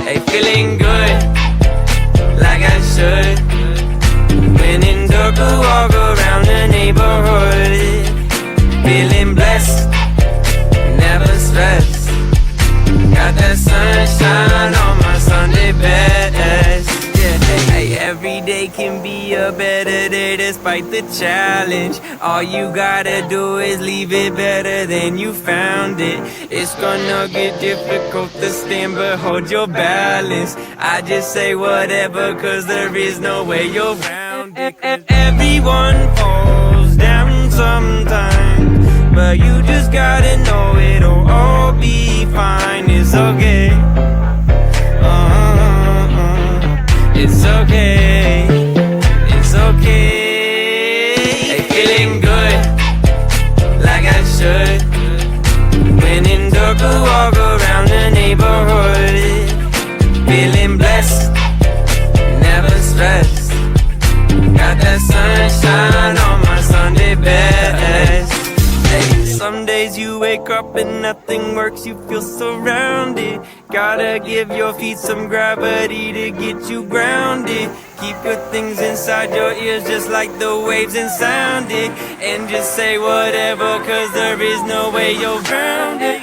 Hey, feeling good, like I should. When in dark, walk around the neighborhood. Feeling blessed, never stressed. Got that sunshine on my Sunday best. Yeah, hey, every day can be a better day despite the challenge. All you gotta do is leave it better than you found it. It's gonna get difficult to stand, but hold your balance. I just say whatever, cause there is no way you're round it. Everyone falls down sometimes, but you just gotta know it'll all be fine. It's okay. It's okay. It's okay. Hey, feeling good, like I should. When in dark, walk around the neighborhood. Feeling blessed, never stressed. Got that sunshine on my Sunday best. Hey, some days you wake up and nothing works, you feel surrounded. Gotta give your feet some gravity to get you grounded. Keep your things inside your ears just like the waves and sound it. And just say whatever, cause there is no way you're grounded.